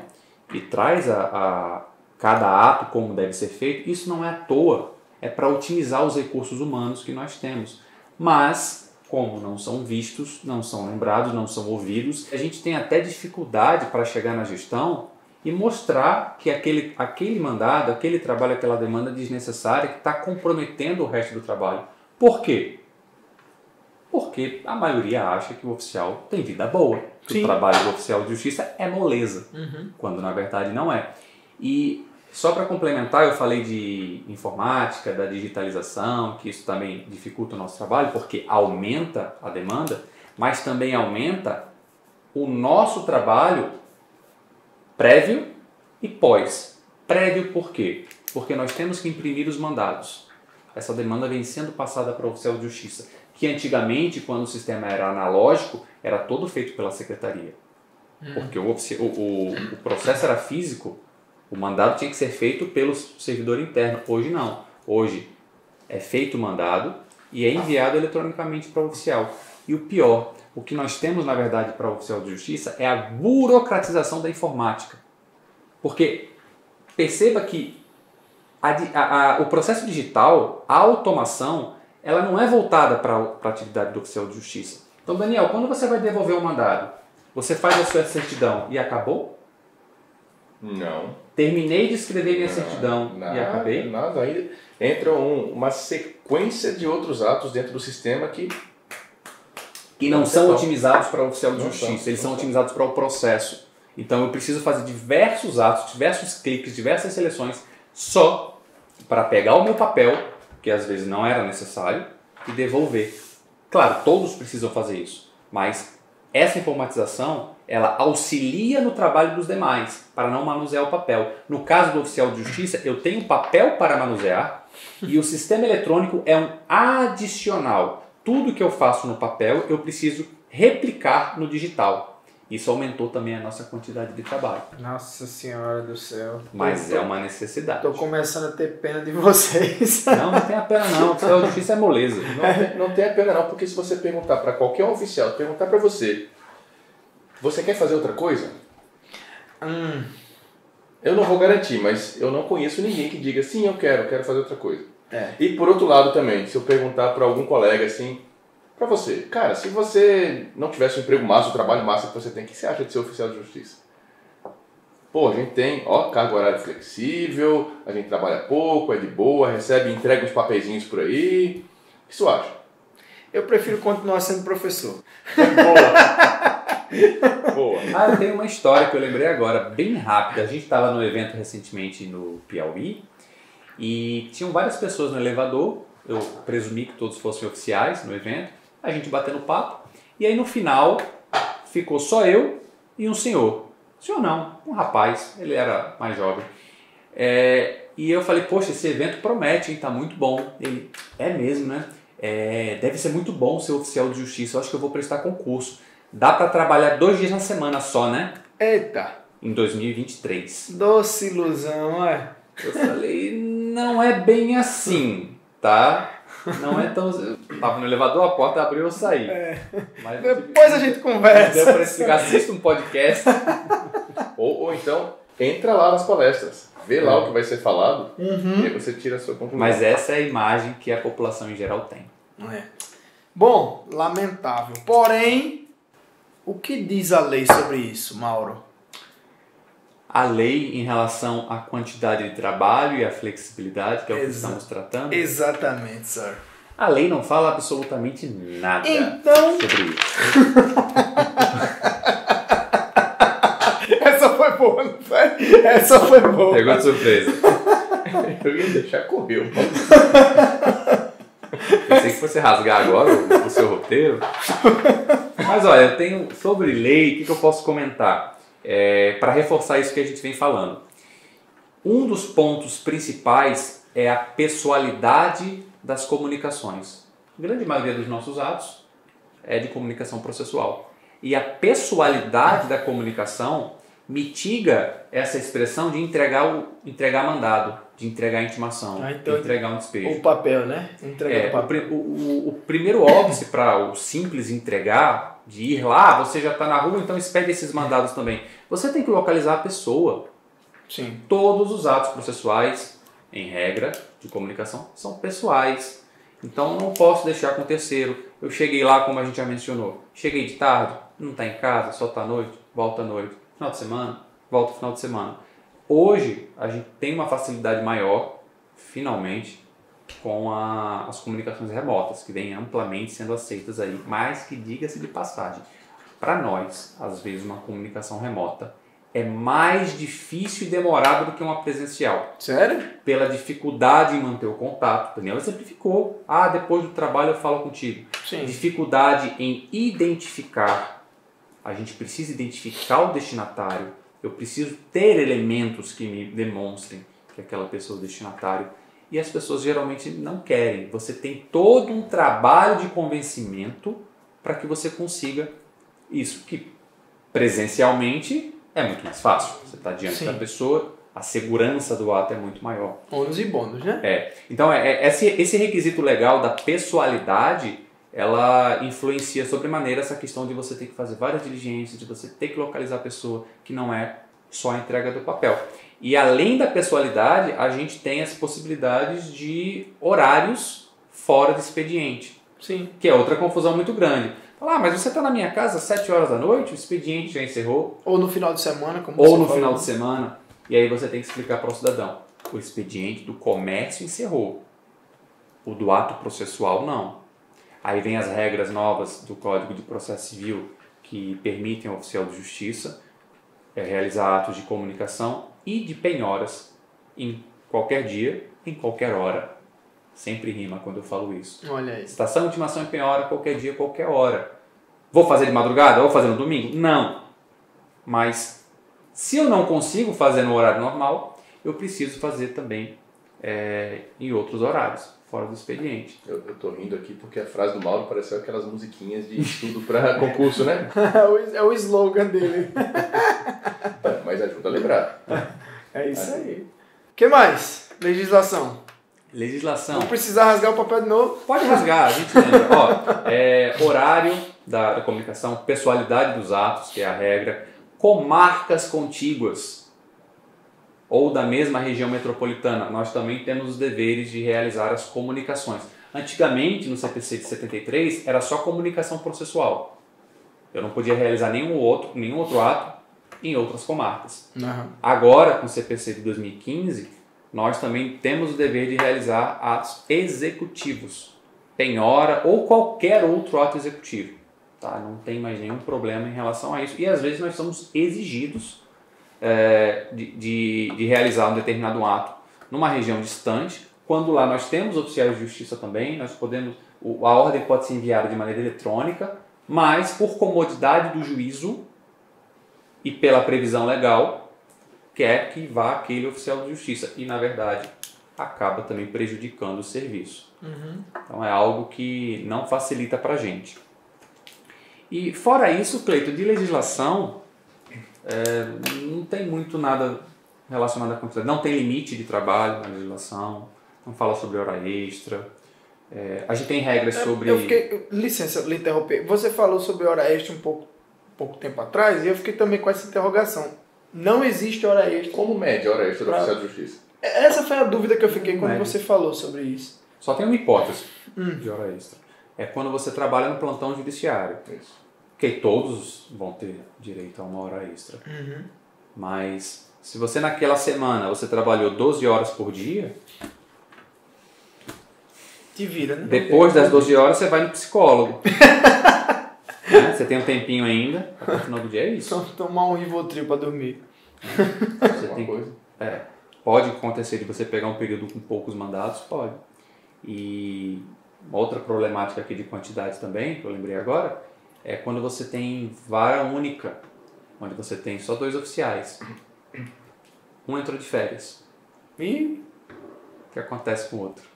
que traz a cada ato como deve ser feito. Isso não é à toa, é para otimizar os recursos humanos que nós temos. Mas, como não são vistos, não são lembrados, não são ouvidos, a gente tem até dificuldade para chegar na gestão e mostrar que aquele mandado, aquele trabalho, aquela demanda desnecessária que está comprometendo o resto do trabalho. Por quê? Porque a maioria acha que o oficial tem vida boa. Que o trabalho do oficial de justiça é moleza, quando na verdade não é. E só para complementar, eu falei de informática, da digitalização, que isso também dificulta o nosso trabalho, porque aumenta a demanda, mas também aumenta o nosso trabalho prévio e pós. Prévio por quê? Porque nós temos que imprimir os mandados. Essa demanda vem sendo passada para o oficial de justiça, que antigamente, quando o sistema era analógico, era todo feito pela secretaria. Porque o processo era físico, o mandado tinha que ser feito pelo servidor interno. Hoje não. Hoje é feito o mandado e é enviado eletronicamente para o oficial. E o pior, o que nós temos, na verdade, para o oficial de justiça é a burocratização da informática. Porque perceba que o processo digital, a automação, ela não é voltada para a atividade do oficial de justiça. Então, Daniel, quando você vai devolver o mandado? Você faz a sua certidão e acabou? Não. Terminei de escrever minha certidão e acabei? Nada, ainda entra uma sequência de outros atos dentro do sistema que não são otimizados para o oficial de justiça, eles são otimizados para o processo. Então eu preciso fazer diversos atos, diversos cliques, diversas seleções só para pegar o meu papel, que às vezes não era necessário, e devolver. Claro, todos precisam fazer isso, mas essa informatização ela auxilia no trabalho dos demais para não manusear o papel. No caso do oficial de justiça, eu tenho papel para manusear e o sistema eletrônico é um adicional. Tudo que eu faço no papel eu preciso replicar no digital. Isso aumentou também a nossa quantidade de trabalho. Nossa Senhora do céu. Mas é uma necessidade. Estou começando a ter pena de vocês. Não tenha pena não. O oficial de justiça é moleza. Não tenha pena não, porque se você perguntar para qualquer um oficial, perguntar para você, você quer fazer outra coisa? Eu não vou garantir, mas eu não conheço ninguém que diga, sim, eu quero fazer outra coisa. E por outro lado também, se eu perguntar para algum colega assim, para você, cara, se você não tivesse um emprego massa, um trabalho massa que você tem, o que você acha de ser oficial de justiça? Pô, a gente tem, carga horária flexível, a gente trabalha pouco, é de boa, recebe, entrega uns papeizinhos por aí. O que você acha? Eu prefiro continuar sendo professor. Boa. Eu tenho uma história que eu lembrei agora, bem rápida. A gente estava no evento recentemente no Piauí e tinham várias pessoas no elevador. Eu presumi que todos fossem oficiais no evento. A gente batendo papo. E aí no final ficou só eu e um senhor. Senhor não, um rapaz. Ele era mais jovem. E eu falei, poxa, esse evento promete, hein? Tá muito bom. Ele, é mesmo, né? Deve ser muito bom ser oficial de justiça. Eu acho que eu vou prestar concurso. Dá para trabalhar 2 dias na semana só, né? Eita! Em 2023. Doce ilusão, Eu falei, não é bem assim, tá? Não é tão... Eu tava no elevador, a porta abriu e eu saí. Mas, depois a gente conversa. Deu para explicar, assista um podcast. Ou então, entra lá nas palestras. Vê lá o que vai ser falado e aí você tira a sua conclusão. Mas essa é a imagem que a população em geral tem. Bom, lamentável. Porém, o que diz a lei sobre isso, Mauro? A lei em relação à quantidade de trabalho e à flexibilidade, que é o que estamos tratando. Exatamente, sir. A lei não fala absolutamente nada então... sobre isso. Essa foi boa, não foi? Essa foi boa. Pegou de surpresa. Eu ia deixar correr. Pensei que fosse rasgar agora o seu roteiro. Mas olha, eu tenho sobre lei, o que eu posso comentar? Para reforçar isso que a gente vem falando. Um dos pontos principais é a pessoalidade das comunicações. A grande maioria dos nossos atos é de comunicação processual. E a pessoalidade da comunicação mitiga essa expressão de entregar mandado, de entregar intimação, então, de entregar um despejo. O papel, né? Entregar o papel. O primeiro óbice para o simples entregar, de ir lá, você já está na rua, então expede esses mandados também. Você tem que localizar a pessoa. Sim. Todos os atos processuais, em regra, de comunicação, são pessoais. Então não posso deixar com o terceiro. Eu cheguei lá, como a gente já mencionou. Cheguei de tarde, não está em casa, só está à noite, volta à noite. Final de semana, volta final de semana. Hoje, a gente tem uma facilidade maior, finalmente, com as comunicações remotas, que vêm amplamente sendo aceitas aí. Mas que, diga-se de passagem, para nós, às vezes, uma comunicação remota é mais difícil e demorada do que uma presencial. Sério? Pela dificuldade em manter o contato. O Daniel exemplificou. Depois do trabalho eu falo contigo. Sim. Dificuldade em identificar. A gente precisa identificar o destinatário. Eu preciso ter elementos que me demonstrem que aquela pessoa é o destinatário. E as pessoas geralmente não querem. Você tem todo um trabalho de convencimento para que você consiga isso. Que presencialmente é muito mais fácil. Você está diante da pessoa, a segurança do ato é muito maior. Ônus e bônus, né? Então, esse requisito legal da pessoalidade, ela influencia sobremaneira essa questão de você ter que fazer várias diligências, de você ter que localizar a pessoa, que não é só a entrega do papel. E além da pessoalidade, a gente tem as possibilidades de horários fora do expediente. Sim. Que é outra confusão muito grande. Fala, mas você está na minha casa às 7 horas da noite, o expediente já encerrou. Ou no final de semana, como Ou você no falou. final de semana. E aí você tem que explicar para o cidadão. O expediente do comércio encerrou. O do ato processual, não. Aí vem as regras novas do Código de Processo Civil que permitem ao oficial de justiça realizar atos de comunicação e de penhoras em qualquer dia, em qualquer hora. Sempre rima quando eu falo isso. Olha aí. Citação, intimação e penhora, qualquer dia, qualquer hora. Vou fazer de madrugada? Vou fazer no domingo? Não. Mas se eu não consigo fazer no horário normal, eu preciso fazer também em outros horários, fora do expediente. Eu tô rindo aqui porque a frase do Mauro pareceu aquelas musiquinhas de estudo para concurso, né? É o slogan dele. Mas ajuda a lembrar. É isso aí. O que mais? Legislação. Legislação. Vou precisar rasgar o papel de novo. Pode rasgar, a gente lembra. Ó, horário da comunicação, pessoalidade dos atos, que é a regra, comarcas contíguas ou da mesma região metropolitana. Nós também temos os deveres de realizar as comunicações. Antigamente, no CPC de 73, era só comunicação processual. Eu não podia realizar nenhum outro ato em outras comarcas. Uhum. Agora, com o CPC de 2015... nós também temos o dever de realizar atos executivos, penhora ou qualquer outro ato executivo. Tá? Não tem mais nenhum problema em relação a isso. E às vezes nós somos exigidos de realizar um determinado ato numa região distante, quando lá nós temos oficiais de justiça também, nós podemos, a ordem pode ser enviada de maneira eletrônica, mas por comodidade do juízo e pela previsão legal, quer que vá aquele oficial de justiça e, na verdade, acaba também prejudicando o serviço. Uhum. Então, é algo que não facilita para a gente. E, fora isso, Cleito, de legislação, não tem muito nada relacionado à quantidade. Não tem limite de trabalho na legislação, não fala sobre hora extra. A gente tem regras sobre... Licença, lhe interromper. Você falou sobre hora extra um pouco tempo atrás e eu fiquei também com essa interrogação. Não existe hora extra. Como mede a hora extra do oficial de justiça? Essa foi a dúvida que eu fiquei quando você falou sobre isso. Só tem uma hipótese de hora extra. É quando você trabalha no plantão judiciário. Isso. Que todos vão ter direito a uma hora extra. Uhum. Mas se você naquela semana você trabalhou 12 horas por dia, te vira, né? Depois das 12 horas você vai no psicólogo. Você tem um tempinho ainda, até o final do dia é isso. Só tomar um Rivotril para dormir. Você tem coisa. Pode acontecer de você pegar um período com poucos mandados? Pode. E uma outra problemática aqui de quantidade também, que eu lembrei agora, é quando você tem vara única, onde você tem só 2 oficiais. Um entrou de férias. E O que acontece com o outro?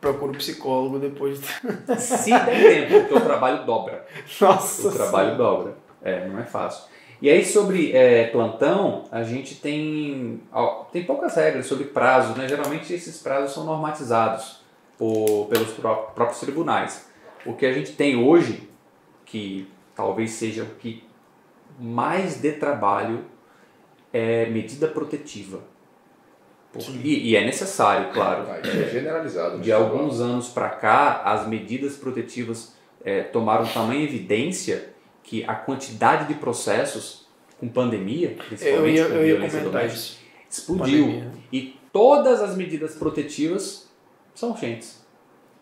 procura um psicólogo depois. Se der tempo, porque o trabalho dobra. Nossa. O trabalho dobra. Não é fácil. E aí sobre plantão, a gente tem poucas regras sobre prazos, né? Geralmente esses prazos são normatizados pelos próprios tribunais. O que a gente tem hoje, que talvez seja o que mais dê trabalho, é medida protetiva. E é necessário, claro. Isso é generalizado. De alguns anos para cá, as medidas protetivas tomaram tamanha evidência que a quantidade de processos com pandemia, principalmente com violência doméstica, explodiu. Pandemia. E todas as medidas protetivas são urgentes.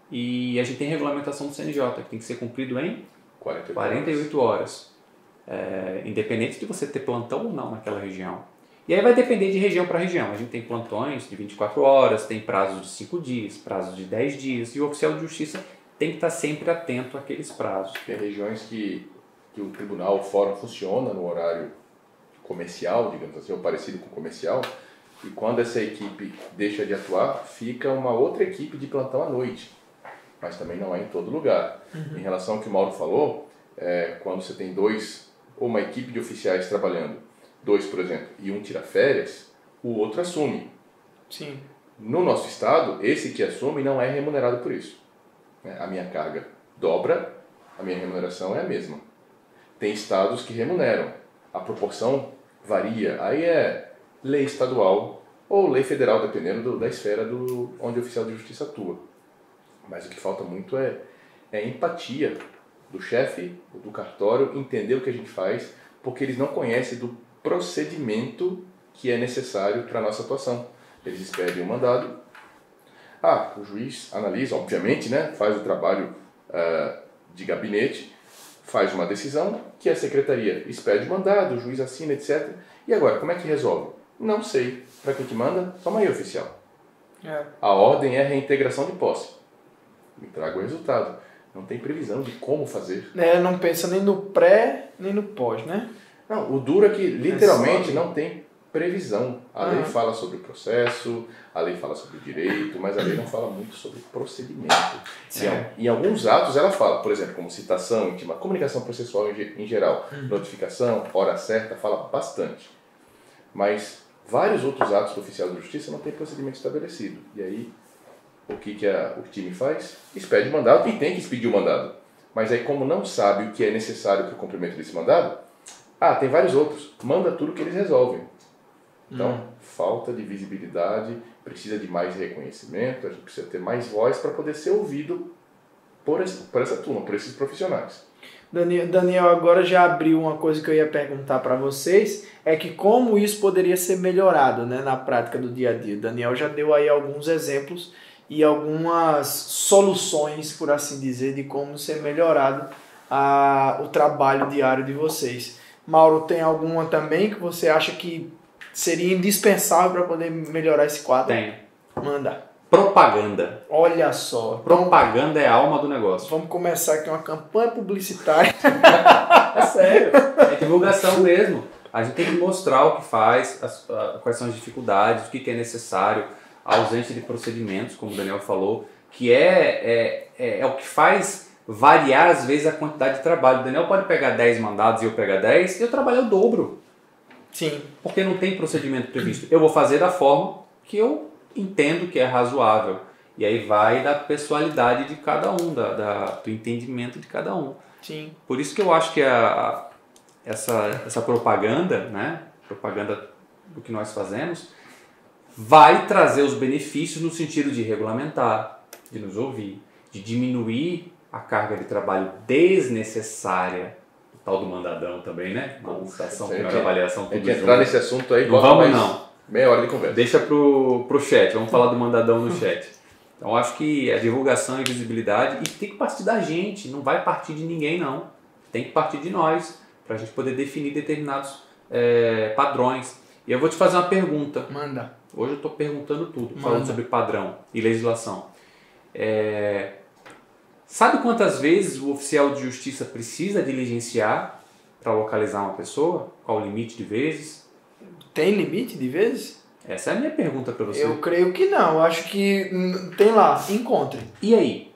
E a gente tem regulamentação do CNJ, que tem que ser cumprido em 48 horas. Independente de você ter plantão ou não naquela região. E aí vai depender de região para região. A gente tem plantões de 24 horas, tem prazos de 5 dias, prazos de 10 dias, e o oficial de justiça tem que estar sempre atento àqueles prazos. Tem regiões que o tribunal, o fórum funciona no horário comercial, digamos assim, ou parecido com o comercial, e quando essa equipe deixa de atuar, fica uma outra equipe de plantão à noite. Mas também não é em todo lugar. Uhum. Em relação ao que o Mauro falou, quando você tem ou uma equipe de oficiais trabalhando, 2, por exemplo, e um tira férias, o outro assume. Sim. No nosso estado, esse que assume não é remunerado por isso. A minha carga dobra, a minha remuneração é a mesma. Tem estados que remuneram. A proporção varia. Aí é lei estadual ou lei federal, dependendo da esfera onde o oficial de justiça atua. Mas o que falta muito é é empatia do chefe, do cartório, entender o que a gente faz, porque eles não conhecem do procedimento que é necessário para a nossa atuação. Eles expedem um mandado, o juiz analisa, obviamente, né, faz o trabalho de gabinete, faz uma decisão, que a secretaria expede o mandado, o juiz assina, etc. E agora, como é que resolve? Não sei. Para quem que manda? Toma aí, oficial. A ordem é a reintegração de posse. Me traga o resultado. Não tem previsão de como fazer. Não pensa nem no pré, nem no pós, né? Não, o duro é que literalmente não tem previsão. A lei fala sobre o processo, a lei fala sobre o direito, mas a lei não fala muito sobre o procedimento. Em alguns atos ela fala, por exemplo, como citação íntima, comunicação processual em geral, notificação, hora certa, fala bastante. Mas vários outros atos do oficial de justiça não tem procedimento estabelecido. E aí, o que o time faz? Expede o mandado, e tem que expedir o mandado. Mas aí, como não sabe o que é necessário para o cumprimento desse mandado, tem vários outros. Manda tudo que eles resolvem. Então, falta de visibilidade, precisa de mais reconhecimento, a gente precisa ter mais voz para poder ser ouvido por essa turma, por esses profissionais. Daniel agora já abriu uma coisa que eu ia perguntar para vocês, é que como isso poderia ser melhorado, né, na prática do dia a dia. O Daniel já deu aí alguns exemplos e algumas soluções, por assim dizer, de como ser melhorado o trabalho diário de vocês. Mauro, tem alguma também que você acha que seria indispensável para poder melhorar esse quadro? Tenho. Manda. Propaganda. Olha só. Propaganda é a alma do negócio. Vamos começar aqui uma campanha publicitária. É sério. É divulgação mesmo. A gente tem que mostrar o que faz, quais são as dificuldades, o que é necessário, a ausência de procedimentos, como o Daniel falou, que é o que faz variar, às vezes, a quantidade de trabalho. O Daniel pode pegar 10 mandados e eu pegar 10, e eu trabalho o dobro. Sim. Porque não tem procedimento previsto. Eu vou fazer da forma que eu entendo que é razoável. E aí vai da pessoalidade de cada um, do entendimento de cada um. Sim. Por isso que eu acho que essa propaganda, né, propaganda do que nós fazemos, vai trazer os benefícios no sentido de regulamentar, de nos ouvir, de diminuir a carga de trabalho desnecessária, o tal do mandadão também, né? Uma licitação, primeira avaliação, tudo junto. Entrar nesse assunto aí, não vamos não. Meia hora de conversa. Deixa pro chat, vamos falar do mandadão no chat. Então acho que a divulgação e visibilidade, e tem que partir da gente, não vai partir de ninguém não. Tem que partir de nós, para a gente poder definir determinados padrões. E eu vou te fazer uma pergunta. Manda. Hoje eu estou perguntando tudo, falando sobre padrão e legislação. Sabe quantas vezes o oficial de justiça precisa diligenciar para localizar uma pessoa? Qual o limite de vezes? Tem limite de vezes? Essa é a minha pergunta para você. Eu creio que não. Eu acho que tem lá, encontre. E aí?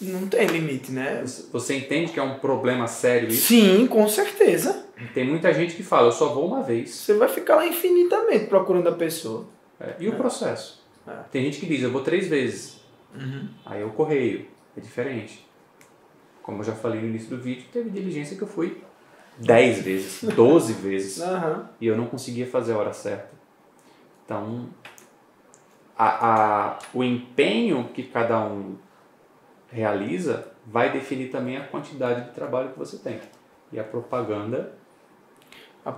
Não tem limite, né? Você entende que é um problema sério isso? Sim, com certeza. Tem muita gente que fala, eu só vou uma vez. Você vai ficar lá infinitamente procurando a pessoa. E o processo? Tem gente que diz, eu vou 3 vezes. Aí é o correio, é diferente. Como eu já falei no início do vídeo, teve diligência que eu fui 10 vezes, 12 vezes. E eu não conseguia fazer a hora certa. Então, o empenho que cada um realiza vai definir também a quantidade de trabalho que você tem. E a propaganda,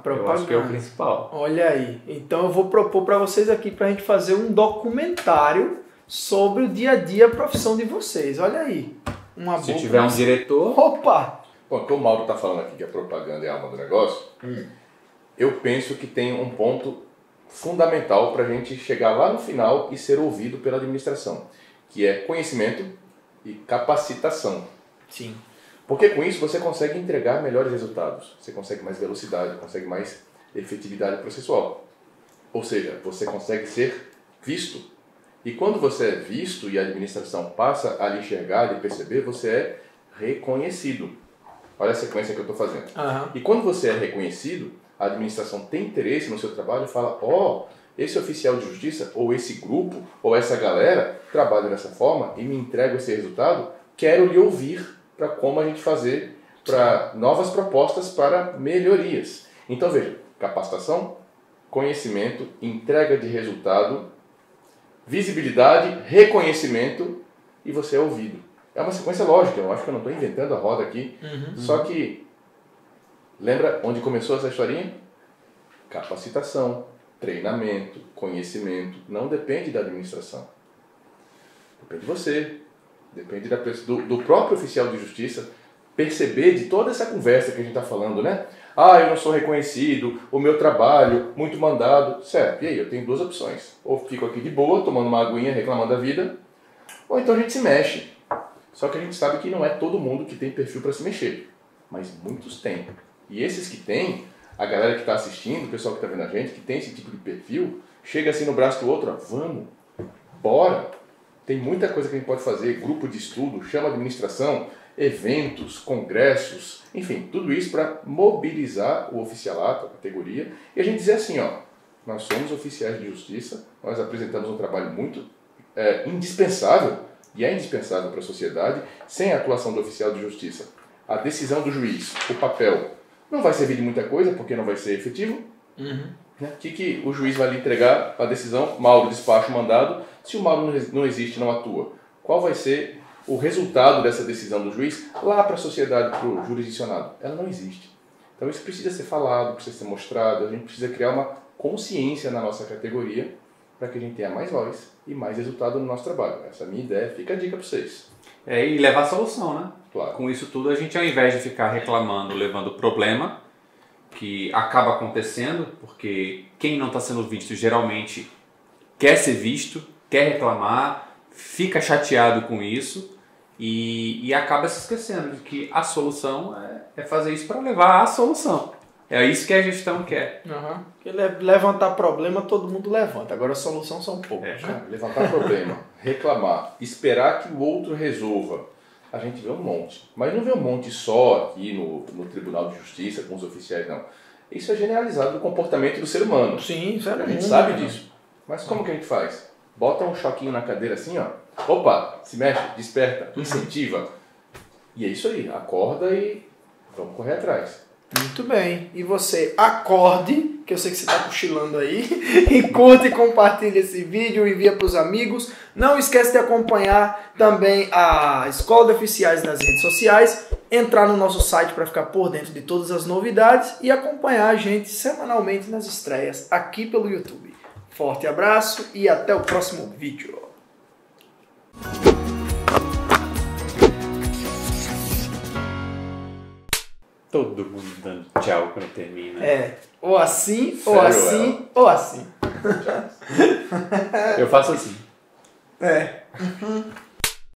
eu acho que é o principal. Olha aí. Então eu vou propor para vocês aqui para a gente fazer um documentário sobre o dia a dia, a profissão de vocês. Olha aí. Se tiver um diretor... Opa! Bom, então o Mauro está falando aqui que a propaganda é a alma do negócio. Eu penso que tem um ponto fundamental para a gente chegar lá no final e ser ouvido pela administração, que é conhecimento e capacitação. Sim. Porque com isso você consegue entregar melhores resultados, você consegue mais velocidade, consegue mais efetividade processual. Ou seja, você consegue ser visto. E quando você é visto e a administração passa a lhe enxergar e perceber, você é reconhecido. Olha a sequência que eu estou fazendo. E quando você é reconhecido, a administração tem interesse no seu trabalho e fala, esse oficial de justiça, ou esse grupo, ou essa galera trabalha dessa forma e me entrega esse resultado, quero lhe ouvir para como a gente fazer, para novas propostas para melhorias. Então veja, capacitação, conhecimento, entrega de resultado, visibilidade, reconhecimento e você é ouvido. É uma sequência lógica, eu acho que eu não estou inventando a roda aqui. Só que, lembra onde começou essa historinha? Capacitação, treinamento, conhecimento, não depende da administração. Depende de você, depende do próprio oficial de justiça perceber de toda essa conversa que a gente está falando, né? Ah, eu não sou reconhecido, o meu trabalho, muito mandado. Certo, e aí? Eu tenho duas opções. Ou fico aqui de boa, tomando uma aguinha, reclamando da vida, ou então a gente se mexe. Só que a gente sabe que não é todo mundo que tem perfil para se mexer, mas muitos têm. E esses que têm, a galera que está assistindo, o pessoal que está vendo a gente, que tem esse tipo de perfil, chega assim no braço do outro, ó, vamos, bora. Tem muita coisa que a gente pode fazer, grupo de estudo, chama administração, eventos, congressos, enfim, tudo isso para mobilizar o oficialato, a categoria, e a gente dizer assim, ó, nós somos oficiais de justiça, nós apresentamos um trabalho muito indispensável, e é indispensável para a sociedade, sem a atuação do oficial de justiça. A decisão do juiz, o papel, não vai servir de muita coisa, porque não vai ser efetivo. O que o juiz vai lhe entregar a decisão, Mauro, despacho, mandado, se o Mauro não existe, não atua? Qual vai ser o resultado dessa decisão do juiz lá para a sociedade, para o jurisdicionado? Ela não existe. Então isso precisa ser falado, precisa ser mostrado, a gente precisa criar uma consciência na nossa categoria para que a gente tenha mais voz e mais resultado no nosso trabalho. Essa é a minha ideia, fica a dica para vocês. E levar a solução, né? Claro. Com isso tudo, a gente, ao invés de ficar reclamando, levando problema, que acaba acontecendo, porque quem não está sendo visto geralmente quer ser visto, quer reclamar, fica chateado com isso e acaba se esquecendo de que a solução é fazer isso para levar à solução. É isso que a gestão quer. Porque levantar problema todo mundo levanta, agora a solução são poucos. Né? Levantar problema, reclamar, esperar que o outro resolva. A gente vê um monte, mas não vê um monte só aqui no Tribunal de Justiça com os oficiais, não. Isso é generalizado do comportamento do ser humano. Sim, isso é a gente sabe disso. Mas como que a gente faz? Bota um choquinho na cadeira assim, ó. Opa, se mexe, desperta, incentiva. E é isso aí, acorda e vamos correr atrás. Muito bem. E você acorde, que eu sei que você está cochilando aí, e curte e compartilhe esse vídeo, envia para os amigos. Não esquece de acompanhar também a Escola de Oficiais nas redes sociais, entrar no nosso site para ficar por dentro de todas as novidades e acompanhar a gente semanalmente nas estreias aqui pelo YouTube. Forte abraço e até o próximo vídeo. Todo mundo dando tchau quando termina. Ou assim, Sério, ou assim, ou assim. Eu faço assim.